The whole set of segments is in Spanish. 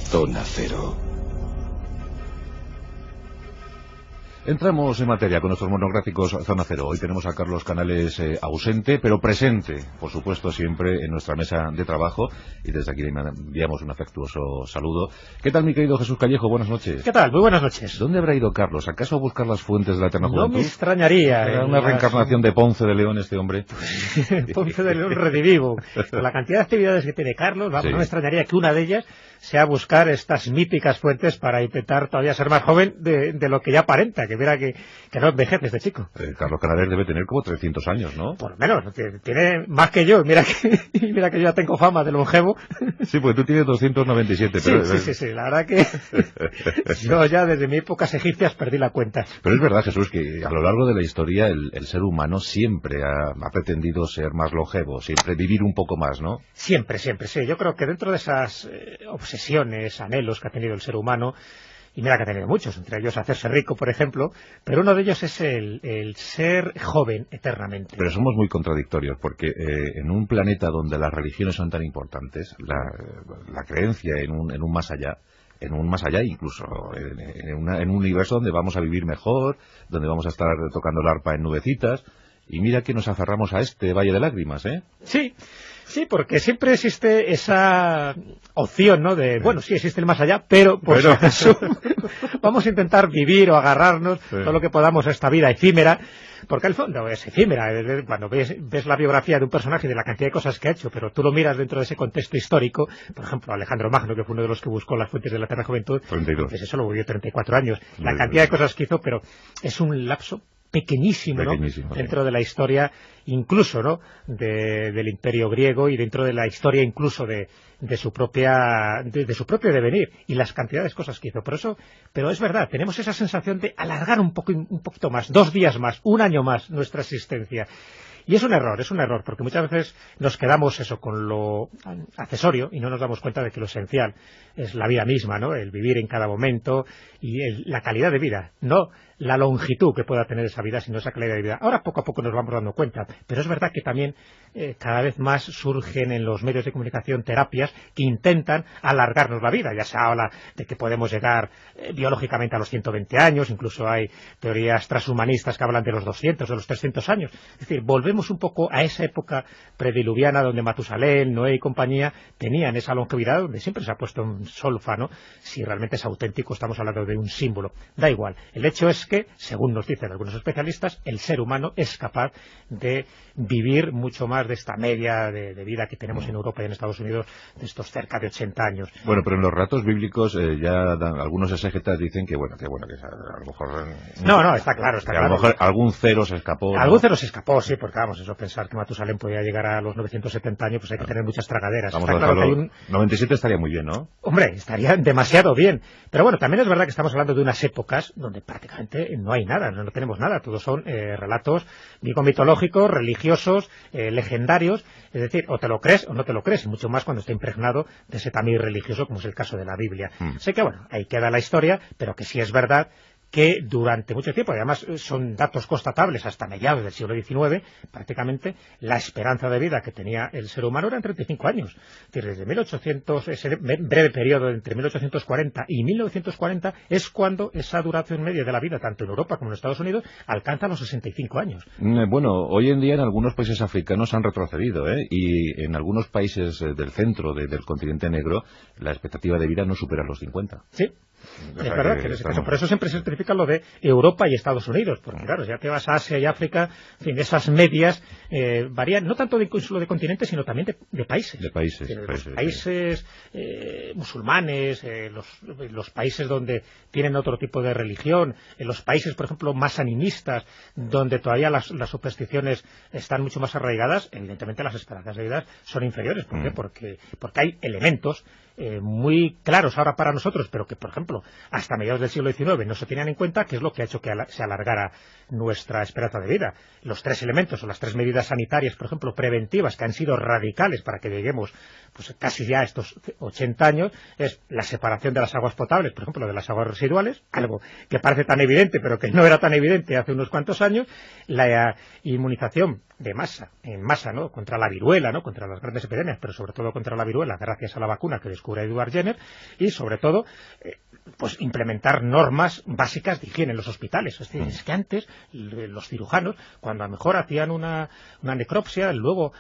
Zona Cero. Entramos en materia con nuestros monográficos Zona Cero. Hoy tenemos a Carlos Canales ausente, pero presente, por supuesto, siempre en nuestra mesa de trabajo. Y desde aquí le enviamos un afectuoso saludo. ¿Qué tal, mi querido Jesús Callejo? Buenas noches. ¿Qué tal? Muy buenas noches. ¿Dónde habrá ido Carlos? ¿Acaso a buscar las fuentes de la eterna juventud? No me extrañaría. ¿Era una reencarnación de Ponce de León este hombre? Ponce de León redivivo. Con la cantidad de actividades que tiene Carlos, vamos, sí. No me extrañaría que una de ellas sea buscar estas míticas fuentes para intentar todavía ser más joven de lo que ya aparenta, que mira que no envejece este chico. Carlos Canales debe tener como 300 años, ¿no? Por lo menos, tiene más que yo. Mira que yo ya tengo fama de longevo. Sí, pues tú tienes 297. Sí, pero... sí, la verdad que yo ya desde mis épocas egipcias perdí la cuenta. Pero es verdad, Jesús, que a lo largo de la historia el ser humano siempre ha pretendido ser más longevo, siempre vivir un poco más, ¿no? Siempre, sí. Yo creo que dentro de esas obsesiones, anhelos que ha tenido el ser humano, y mira que ha tenido muchos, entre ellos hacerse rico, por ejemplo, pero uno de ellos es el ser joven eternamente. Pero somos muy contradictorios, porque en un planeta donde las religiones son tan importantes, la creencia en un más allá, incluso en un universo donde vamos a vivir mejor, donde vamos a estar tocando el arpa en nubecitas, y mira que nos aferramos a este valle de lágrimas, ¿eh? Sí, porque siempre existe esa opción, ¿no? Bueno, sí existe el más allá, pero por si acaso vamos a intentar vivir o agarrarnos todo lo que podamos a esta vida efímera, porque al fondo es efímera. Cuando ves la biografía de un personaje y de la cantidad de cosas que ha hecho, pero tú lo miras dentro de ese contexto histórico, por ejemplo, Alejandro Magno, que fue uno de los que buscó las fuentes de la eterna juventud, 32. Pues eso lo vivió 34 años. La cantidad de cosas que hizo, pero es un lapso pequeñísimo, ¿no? Dentro de la historia, incluso, ¿no? Del Imperio griego y dentro de la historia incluso de su propio devenir y las cantidades de cosas que hizo. Pero es verdad, tenemos esa sensación de alargar un poquito más, 2 días más, 1 año más nuestra existencia. Y es un error, porque muchas veces nos quedamos con lo accesorio y no nos damos cuenta de que lo esencial es la vida misma, ¿no? El vivir en cada momento y la calidad de vida, no la longitud que pueda tener esa vida, sino esa calidad de vida. Ahora poco a poco nos vamos dando cuenta, pero es verdad que también cada vez más surgen en los medios de comunicación terapias que intentan alargarnos la vida. Ya se habla de que podemos llegar biológicamente a los 120 años, incluso hay teorías transhumanistas que hablan de los 200, de los 300 años. Es decir, volvemos un poco a esa época prediluviana donde Matusalén, Noé y compañía tenían esa longevidad, donde siempre se ha puesto en solfa, ¿no? Si realmente es auténtico, estamos hablando de un símbolo. Da igual. El hecho es que, según nos dicen algunos especialistas, el ser humano es capaz de vivir mucho más de esta media de vida que tenemos en Europa y en Estados Unidos, de estos cerca de 80 años. Bueno, pero en los relatos bíblicos algunos exégetas dicen que a lo mejor... No, está claro. A lo mejor algún cero se escapó. ¿No? Algún cero se escapó, sí, porque vamos, eso pensar que Matusalén podía llegar a los 970 años, pues hay que tener muchas tragaderas. Está claro que hay 97 estaría muy bien, ¿no? Hombre, estaría demasiado bien. Pero bueno, también es verdad que estamos hablando de unas épocas donde prácticamente no hay nada, no tenemos nada. Todos son relatos, digo, mitológicos, religiosos, legendarios. Es decir, o te lo crees o no te lo crees, y mucho más cuando está impregnado de ese tamiz religioso como es el caso de la Biblia. Sé que, bueno, ahí queda la historia, pero que sí es verdad que durante mucho tiempo, y además son datos constatables hasta mediados del siglo XIX, prácticamente la esperanza de vida que tenía el ser humano era en 35 años. Es decir, desde 1800, ese breve periodo entre 1840 y 1940 es cuando esa duración media de la vida, tanto en Europa como en Estados Unidos, alcanza los 65 años. Bueno, hoy en día en algunos países africanos han retrocedido, y en algunos países del centro del continente negro la expectativa de vida no supera los 50. Sí. Es verdad que en ese caso, por eso siempre se certifica lo de Europa y Estados Unidos, porque claro, ya te vas a Asia y África, en fin, esas medias varían, no tanto solo de continentes, sino también de países. De países. Los países musulmanes, los países donde tienen otro tipo de religión, en los países, por ejemplo, más animistas, donde todavía las supersticiones están mucho más arraigadas, evidentemente las esperanzas de vida son inferiores. ¿Por qué? Porque hay elementos muy claros ahora para nosotros, pero que, por ejemplo, hasta mediados del siglo XIX no se tenían tenían en cuenta, que es lo que ha hecho que se alargara nuestra esperanza de vida. Los 3 elementos o las 3 medidas sanitarias, por ejemplo, preventivas, que han sido radicales para que lleguemos pues casi ya a estos 80 años, es la separación de las aguas potables, por ejemplo, de las aguas residuales, algo que parece tan evidente, pero que no era tan evidente hace unos cuantos años, la inmunización de masa, en masa, ¿no?, contra la viruela, ¿no?, contra las grandes epidemias, pero sobre todo contra la viruela, gracias a la vacuna que descubre Edward Jenner, y sobre todo, pues implementar normas básicas de higiene en los hospitales. Es decir, es que antes los cirujanos, cuando a lo mejor hacían una necropsia, luego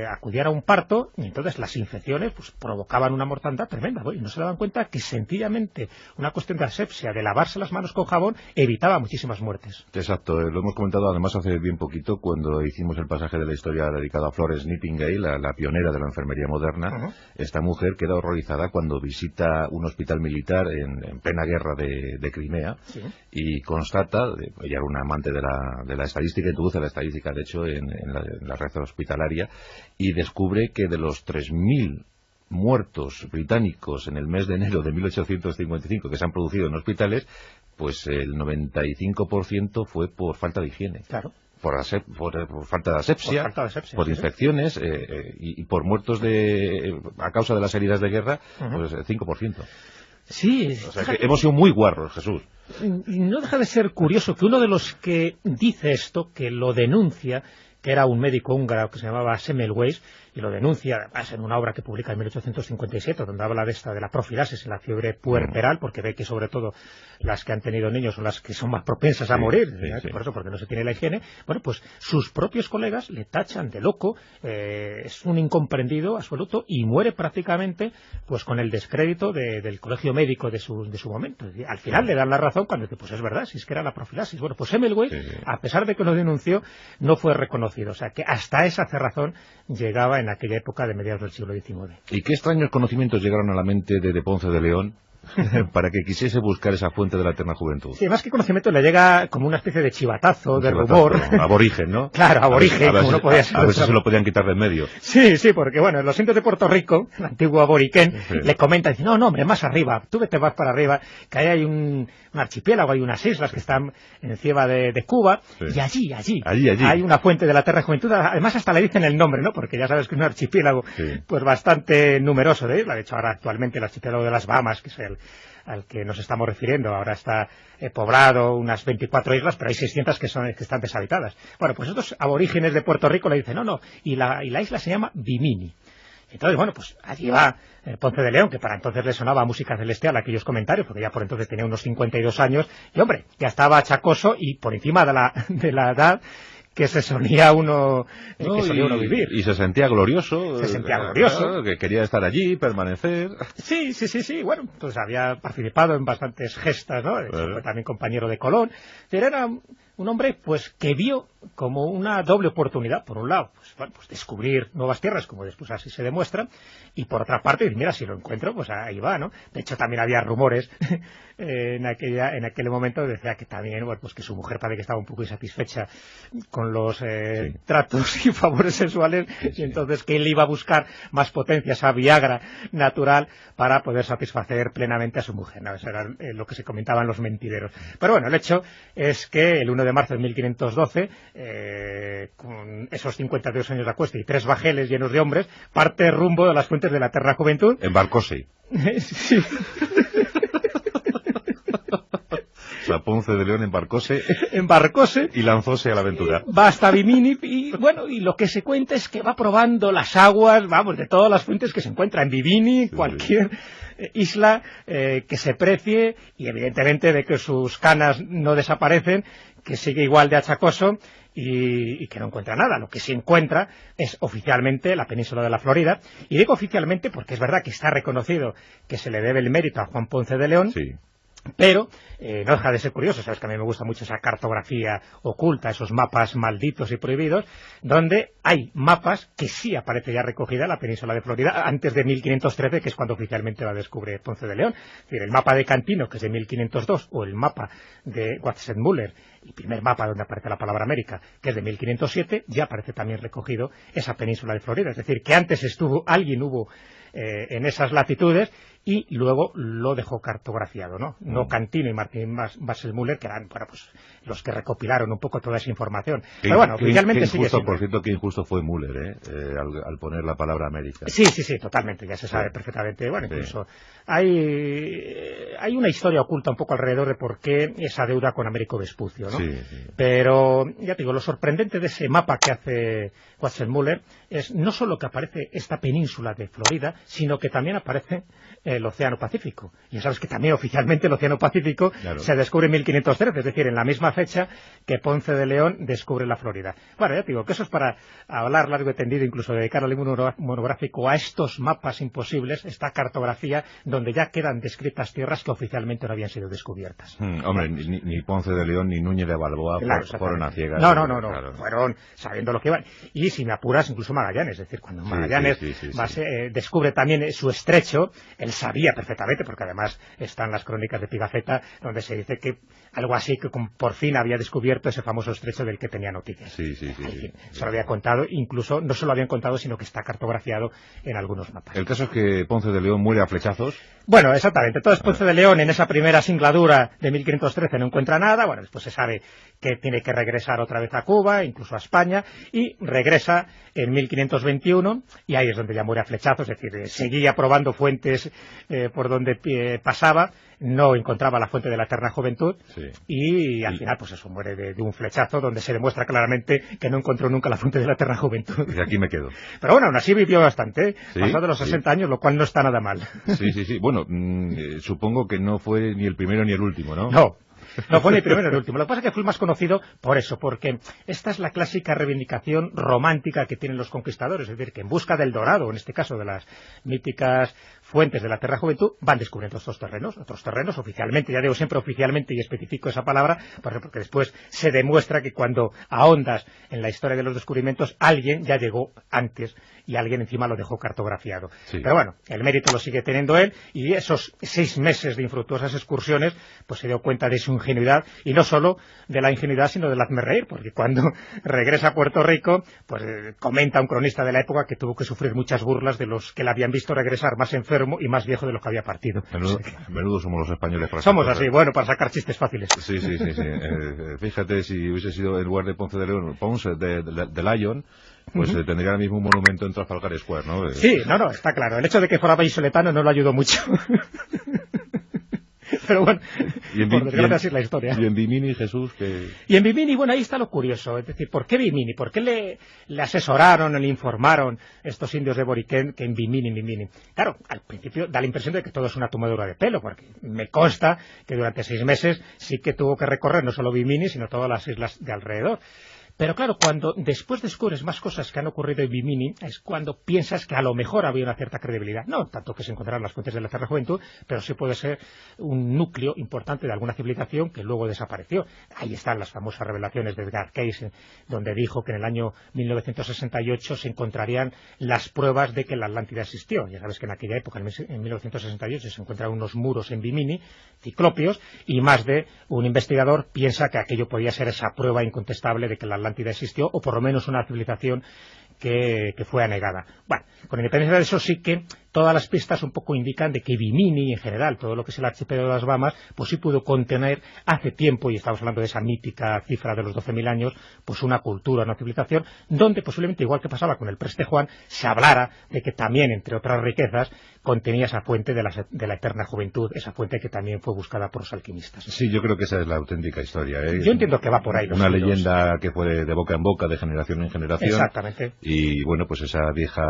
acudían a un parto, y entonces las infecciones pues provocaban una mortandad tremenda, ¿no? Y no se daban cuenta que sencillamente una cuestión de asepsia, de lavarse las manos con jabón, evitaba muchísimas muertes. Exacto, lo hemos comentado además hace bien poquito cuando hicimos el pasaje de la historia dedicado a Florence Nightingale, la pionera de la enfermería moderna. Esta mujer queda horrorizada cuando visita un hospital militar en plena guerra de Crimea, y constata, ella era una amante de la estadística, introduce la estadística de hecho en la red hospitalaria, y descubre que de los 3.000 muertos británicos en el mes de enero de 1855 que se han producido en hospitales, pues el 95% fue por falta de higiene. Claro. Por falta de asepsia, por infecciones, y por muertos a causa de las heridas de guerra, pues el 5%. Sí. O sea, que hemos sido muy guarros, Jesús. Y no deja de ser curioso que uno de los que dice esto, que lo denuncia, que era un médico húngaro que se llamaba Semmelweis, y lo denuncia además en una obra que publica en 1857, donde habla de la profilaxis en la fiebre puerperal, porque ve que sobre todo las que han tenido niños son las que son más propensas a morir, por eso, porque no se tiene la higiene. Bueno, pues sus propios colegas le tachan de loco, es un incomprendido absoluto, y muere prácticamente pues con el descrédito del colegio médico de su momento. Al final le dan la razón cuando dice, pues es verdad, si es que era la profilaxis. Bueno, pues Semmelweis, a pesar de que lo denunció, no fue reconocido, o sea que hasta esa cerrazón llegaba en aquella época de mediados del siglo XIX. ¿Y qué extraños conocimientos llegaron a la mente de Ponce de León para que quisiese buscar esa fuente de la eterna juventud? Sí, más que conocimiento le llega como una especie de chivatazo, de rumor. Aborigen, ¿no? Claro, aborigen, como no podía ser. A ver si se lo podían quitar de en medio. Sí, porque bueno, en los indios de Puerto Rico, el antiguo aborigen, le comenta, dice, no, hombre, más arriba, tú vete más para arriba, que ahí hay un archipiélago, hay unas islas que están encima de Cuba, y allí hay una fuente de la eterna juventud. Además hasta le dicen el nombre, ¿no? Porque ya sabes que es un archipiélago pues bastante numeroso de islas. De hecho, ahora actualmente el archipiélago de las Bahamas, que es al que nos estamos refiriendo, ahora está poblado unas 24 islas, pero hay 600 que están deshabitadas. Bueno, pues estos aborígenes de Puerto Rico le dicen, no, y la isla se llama Bimini. Entonces, bueno, pues allí va Ponce de León, que para entonces le sonaba música celestial aquellos comentarios, porque ya por entonces tenía unos 52 años, y hombre, ya estaba achacoso y por encima de la edad que se solía uno vivir. Y se sentía glorioso. Que quería estar allí, permanecer. Sí, bueno, pues había participado en bastantes gestas, ¿no? Fue también compañero de Colón. Pero era un hombre pues que vio como una doble oportunidad. Por un lado, pues descubrir nuevas tierras, como después así se demuestra, y por otra parte, mira, si lo encuentro, pues ahí va, ¿no? De hecho, también había rumores en aquel momento, decía que también, bueno, pues que su mujer parece que estaba un poco insatisfecha con los tratos y favores sexuales, y entonces que él iba a buscar más potencia, esa Viagra natural, para poder satisfacer plenamente a su mujer, ¿no? Eso era lo que se comentaban los mentideros. Pero bueno, el hecho es que el 1 de marzo de 1512, con esos 52 años de acuesta y 3 bajeles llenos de hombres, parte rumbo de las fuentes de la eterna juventud. Embarcóse. Sí. O sea, Ponce de León embarcóse y lanzóse a la aventura. Va hasta Bimini y bueno, y lo que se cuenta es que va probando las aguas, vamos, de todas las fuentes que se encuentran en Bimini, cualquier isla que se precie, y evidentemente de que sus canas no desaparecen, que sigue igual de achacoso y que no encuentra nada. Lo que sí encuentra es oficialmente la península de la Florida, y digo oficialmente porque es verdad que está reconocido que se le debe el mérito a Juan Ponce de León. Sí. Pero no deja de ser curioso, sabes que a mí me gusta mucho esa cartografía oculta, esos mapas malditos y prohibidos, donde hay mapas que sí aparece ya recogida la península de Florida antes de 1513, que es cuando oficialmente la descubre Ponce de León. Es decir, el mapa de Cantino, que es de 1502, o el mapa de Watson-Müller, el primer mapa donde aparece la palabra América, que es de 1507, ya aparece también recogido esa península de Florida. Es decir, que antes alguien hubo en esas latitudes, y luego lo dejó cartografiado, ¿no? No Cantino y Martin Wassermüller, que eran, bueno, pues los que recopilaron un poco toda esa información. Pero bueno, oficialmente sigue siendo. Por cierto, que injusto fue Müller, al poner la palabra América. Sí, totalmente, ya se sabe perfectamente. Bueno, incluso hay una historia oculta un poco alrededor de por qué esa deuda con Américo Vespucio, ¿no? Sí. Pero, ya te digo, lo sorprendente de ese mapa que hace Wassermüller es no solo que aparece esta península de Florida, sino que también aparece el Océano Pacífico. Y ya sabes que también oficialmente el Océano Pacífico se descubre en 1513, es decir, en la misma fecha que Ponce de León descubre la Florida. Bueno, ya te digo que eso es para hablar largo y tendido, incluso dedicar al libro monográfico a estos mapas imposibles, esta cartografía donde ya quedan descritas tierras que oficialmente no habían sido descubiertas. Hombre, ni Ponce de León ni Núñez de Balboa fueron a ciegas. No, claro. Fueron sabiendo lo que iban. Y si me apuras, incluso Magallanes, es decir, cuando Magallanes descubre también su estrecho, él sabía perfectamente, porque además están las crónicas de Pigafetta, donde se dice que algo así que por fin había descubierto ese famoso estrecho del que tenía noticias. Se lo había contado, incluso no se lo habían contado, sino que está cartografiado en algunos mapas. El caso es que Ponce de León muere a flechazos. Bueno, exactamente. Entonces Ponce de León en esa primera singladura de 1513 no encuentra nada. Bueno, después se sabe que tiene que regresar otra vez a Cuba, incluso a España, y regresa en 1521, y ahí es donde ya muere a flechazos, es decir, seguía probando fuentes por donde pasaba, no encontraba la fuente de la eterna juventud, y al final pues eso, muere de un flechazo, donde se demuestra claramente que no encontró nunca la fuente de la eterna juventud. Y aquí me quedo. Pero bueno, aún así vivió bastante, pasado los 60 años, lo cual no está nada mal. Sí. Bueno, supongo que no fue ni el primero ni el último, ¿no? No fue ni el primero ni el último. Lo que pasa es que fue más conocido por eso, porque esta es la clásica reivindicación romántica que tienen los conquistadores, es decir, que en busca del dorado, en este caso de las míticas fuentes de la Eterna Juventud, van descubriendo estos terrenos, otros terrenos oficialmente, ya digo siempre oficialmente y especifico esa palabra, porque después se demuestra que cuando ahondas en la historia de los descubrimientos, alguien ya llegó antes y alguien encima lo dejó cartografiado. Pero bueno, el mérito lo sigue teniendo él, y esos 6 meses de infructuosas excursiones, pues se dio cuenta de su ingenuidad, y no solo de la ingenuidad, sino del hazmerreír, porque cuando regresa a Puerto Rico, pues comenta un cronista de la época que tuvo que sufrir muchas burlas de los que le habían visto regresar más enfermo y más viejo de lo que había partido. Menudo somos los españoles para somos así, bueno, para sacar chistes fáciles. Sí. Fíjate, si hubiese sido en lugar de Ponce de León, Ponce de Lyon, pues tendría ahora mismo un monumento en Trafalgar Square, ¿no? Sí, está claro. El hecho de que fuera vallisoletano no lo ayudó mucho. Pero bueno, por desgracia así es la historia. Y en Bimini, Jesús, que... Y en Bimini, bueno, ahí está lo curioso. Es decir, ¿por qué Bimini? ¿Por qué le asesoraron o le informaron estos indios de Boriquén que en Bimini? Claro, al principio da la impresión de que todo es una tomadura de pelo, porque me consta que durante 6 meses sí que tuvo que recorrer no solo Bimini, sino todas las islas de alrededor. Pero claro, cuando después descubres más cosas que han ocurrido en Bimini, es cuando piensas que a lo mejor había una cierta credibilidad. No tanto que se encontraran las fuentes de la Eterna Juventud, pero sí puede ser un núcleo importante de alguna civilización que luego desapareció. Ahí están las famosas revelaciones de Edgar Cayce, donde dijo que en el año 1968 se encontrarían las pruebas de que la Atlántida existió. Ya sabes que en aquella época, en 1968, se encuentran unos muros en Bimini, ciclópeos, y más de un investigador piensa que aquello podía ser esa prueba incontestable de que la Atlántida existió, o por lo menos una civilización que fue anegada. Bueno, con independencia de eso, sí que todas las pistas un poco indican de que Bimini, en general, todo lo que es el archipiélago de las Bahamas, pues sí pudo contener hace tiempo, y estamos hablando de esa mítica cifra de los 12.000 años, pues una cultura, una civilización, donde posiblemente, igual que pasaba con el Preste Juan, se hablara de que también, entre otras riquezas, contenía esa fuente de la eterna juventud, esa fuente que también fue buscada por los alquimistas. Sí, yo creo que esa es la auténtica historia, ¿eh? Yo entiendo que va por ahí. Una leyenda que fue de boca en boca, de generación en generación. Exactamente. Y bueno, pues esa vieja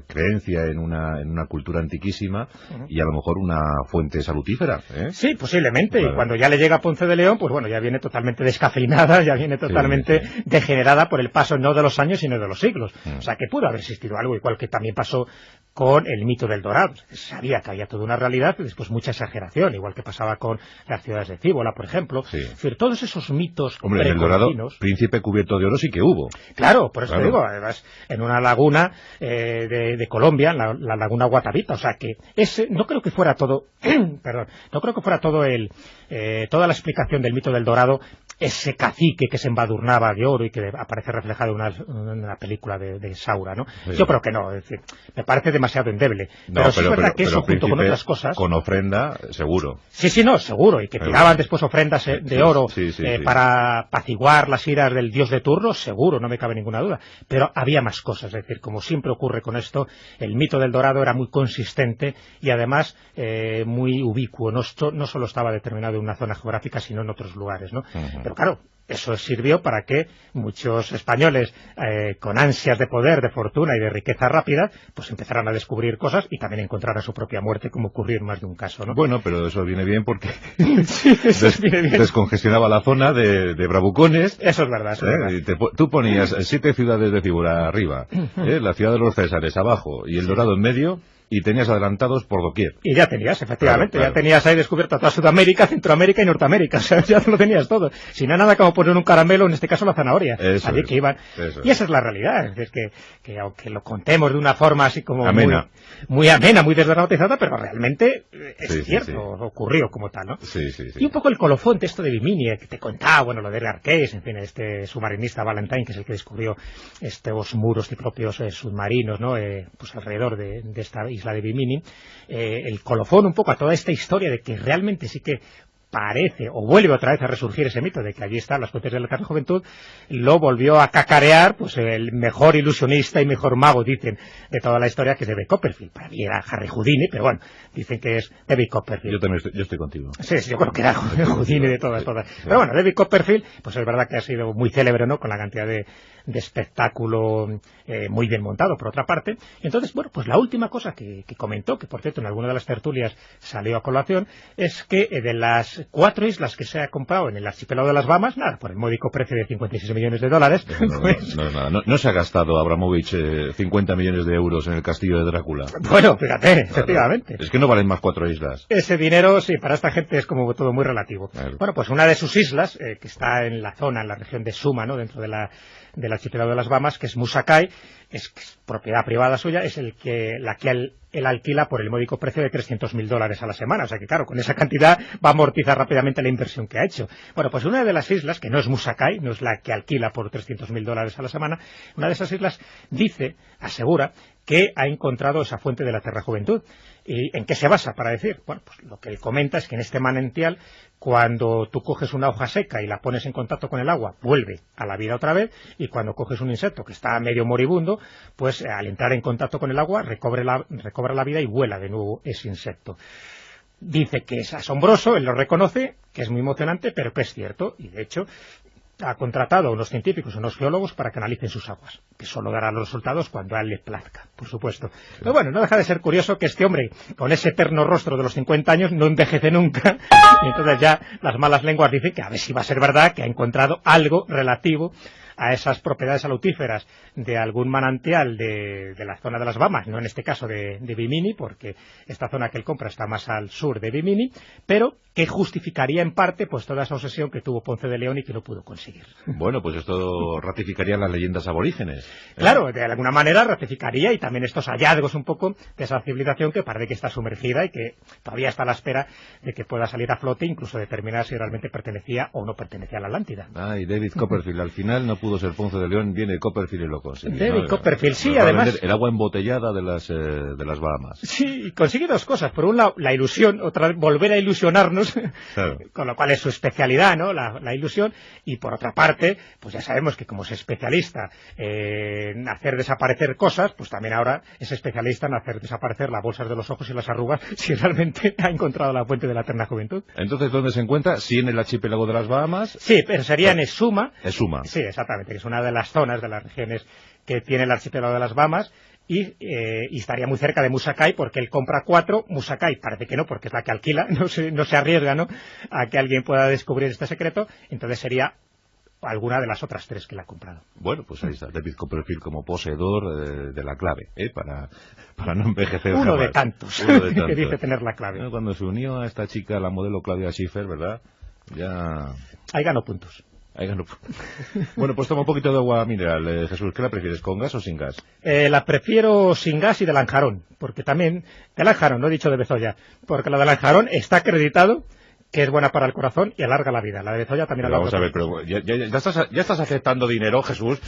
creencia en una cultura antiquísima, y a lo mejor una fuente salutífera, ¿eh? Sí, posiblemente. Claro. Y cuando ya le llega a Ponce de León, pues bueno, ya viene totalmente descafeinada, ya viene totalmente degenerada por el paso no de los años, sino de los siglos. O sea, que pudo haber existido algo, igual que también pasó con el mito del Dorado. Sabía que había toda una realidad y después mucha exageración, igual que pasaba con las ciudades de Cíbola, por ejemplo. Es decir, todos esos mitos en el Dorado, príncipe cubierto de oro sí que hubo. Claro, por eso te digo, además, en una laguna de Colombia, la laguna Guatavita, o sea que no creo que fuera todo, no creo que fuera todo toda la explicación del mito del Dorado ese cacique que se embadurnaba de oro y que aparece reflejado en una película de Saura, ¿no? Sí. Yo creo que no, es decir, me parece demasiado endeble. Pero sí es verdad que eso, junto con otras cosas... Con ofrenda, seguro. Sí, no, seguro, y que tiraban después ofrendas de oro para apaciguar las iras del dios de turno, seguro, no me cabe ninguna duda. Pero había más cosas, es decir, como siempre ocurre con esto, el mito del dorado era muy consistente y además muy ubicuo, no solo estaba determinado en una zona geográfica, sino en otros lugares, ¿no? Pero claro, eso sirvió para que muchos españoles, con ansias de poder, de fortuna y de riqueza rápida, pues empezaran a descubrir cosas y también encontraran su propia muerte, como ocurrió en más de un caso, ¿no? Bueno, pero eso viene bien porque viene bien. Descongestionaba la zona de bravucones. Eso es verdad. Y tú ponías 7 ciudades de figura arriba, la ciudad de los Césares abajo y el Dorado en medio, y tenías adelantados por doquier. Y ya tenías, efectivamente, claro. Ya tenías ahí descubierto toda Sudamérica, Centroamérica y Norteamérica, o sea, ya lo tenías todo. Si no, nada como poner un caramelo, en este caso la zanahoria. Allí que iban. Y esa es la realidad, es decir, que aunque lo contemos de una forma así como amena. Muy amena, muy desdramatizada, pero realmente es cierto, ocurrió como tal, ¿no? Sí. Y un poco el colofón de esto de Bimini, que te contaba, bueno, lo de Edgar Cayce, en fin, este submarinista Valentine, que es el que descubrió estos muros ciclópeos submarinos, ¿no? Pues alrededor de esta isla de Bimini, el colofón un poco a toda esta historia de que realmente sí que parece, o vuelve otra vez a resurgir ese mito de que allí están las fuentes de la eterna juventud, lo volvió a cacarear pues el mejor ilusionista y mejor mago, dicen, de toda la historia, que es David Copperfield. Para mí era Harry Houdini, pero bueno, dicen que es David Copperfield. Yo también estoy contigo. Sí, yo creo que era Houdini de todas. Pero bueno, David Copperfield, pues es verdad que ha sido muy célebre, ¿no?, con la cantidad de espectáculo muy bien montado, por otra parte. Entonces, bueno, pues la última cosa que comentó, que por cierto en alguna de las tertulias salió a colación, es que de las 4 islas que se ha comprado en el archipiélago de las Bahamas, nada, por el módico precio de $56 millones, no se ha gastado Abramovich 50 millones de euros en el castillo de Drácula. Bueno, fíjate, efectivamente. Es que no valen más 4 islas. Ese dinero, sí, para esta gente es como todo muy relativo. Claro. Bueno, pues una de sus islas, que está en la zona, en la región de Suma, ¿no?, dentro del archipiélago de las Bahamas, que es Musakai, es propiedad privada suya, es la que él alquila por el módico precio de $300.000 a la semana. O sea que, claro, con esa cantidad va a amortizar rápidamente la inversión que ha hecho. Bueno, pues una de las islas, que no es Musakai, no es la que alquila por $300.000 a la semana, una de esas islas asegura que ha encontrado esa fuente de la eterna juventud. ¿Y en qué se basa para decir? Bueno, pues lo que él comenta es que en este manantial, cuando tú coges una hoja seca y la pones en contacto con el agua, vuelve a la vida otra vez, y cuando coges un insecto que está medio moribundo, pues al entrar en contacto con el agua recobra la vida y vuela de nuevo ese insecto. Dice que es asombroso, él lo reconoce, que es muy emocionante, pero que es cierto, y de hecho ha contratado a unos científicos, a unos geólogos, para que analicen sus aguas, que solo dará los resultados cuando a él le plazca, por supuesto. Sí. Pero bueno, no deja de ser curioso que este hombre, con ese eterno rostro de los 50 años, no envejece nunca, y entonces ya las malas lenguas dicen que a ver si va a ser verdad que ha encontrado algo relativo a esas propiedades salutíferas de algún manantial de la zona de las Bahamas, no en este caso de Bimini, porque esta zona que él compra está más al sur de Bimini, pero que justificaría en parte pues toda esa obsesión que tuvo Ponce de León y que no pudo conseguir. Bueno, pues esto ratificaría las leyendas aborígenes. Claro, de alguna manera ratificaría, y también estos hallazgos un poco de esa civilización que parece que está sumergida y que todavía está a la espera de que pueda salir a flote, incluso determinar si realmente pertenecía o no pertenecía a la Atlántida. Y David Copperfield al final no pudo ser Ponce de León, viene Copperfield y lo consigue. David Copperfield, sí, además... El agua embotellada de las Bahamas. Sí, y consigue 2 cosas. Por un lado, la ilusión, otra vez volver a ilusionarnos, claro. Con lo cual es su especialidad, ¿no?, la ilusión, y por otra parte, pues ya sabemos que como es especialista en hacer desaparecer cosas, pues también ahora es especialista en hacer desaparecer las bolsas de los ojos y las arrugas, si realmente ha encontrado la fuente de la eterna juventud. Entonces, ¿dónde se encuentra? Sí, en el archipiélago de las Bahamas. Sí, pero sería en Exuma. Exuma. Sí, exactamente, que es una de las zonas de las regiones que tiene el archipiélago de las Bahamas, y estaría muy cerca de Musakai, porque él compra 4, Musakai parece que no, porque es la que alquila, no se arriesga, ¿no?, a que alguien pueda descubrir este secreto, entonces sería alguna de las otras 3 que le ha comprado. Bueno, pues ahí está David Copperfield como poseedor de la clave, para no envejecer Uno jamás. de tantos que dice tener la clave. Cuando se unió a esta chica, la modelo Claudia Schiffer, ¿verdad? Ya... Ahí ganó puntos. Bueno, pues toma un poquito de agua mineral. Jesús, ¿qué la prefieres, con gas o sin gas? La prefiero sin gas y de Lanjarón, porque también, de Lanjarón, no he dicho de Bezoya, porque la de Lanjarón está acreditado que es buena para el corazón y alarga la vida. La de Bezoya también alarga. Vamos a ver, pero ya estás aceptando dinero, Jesús.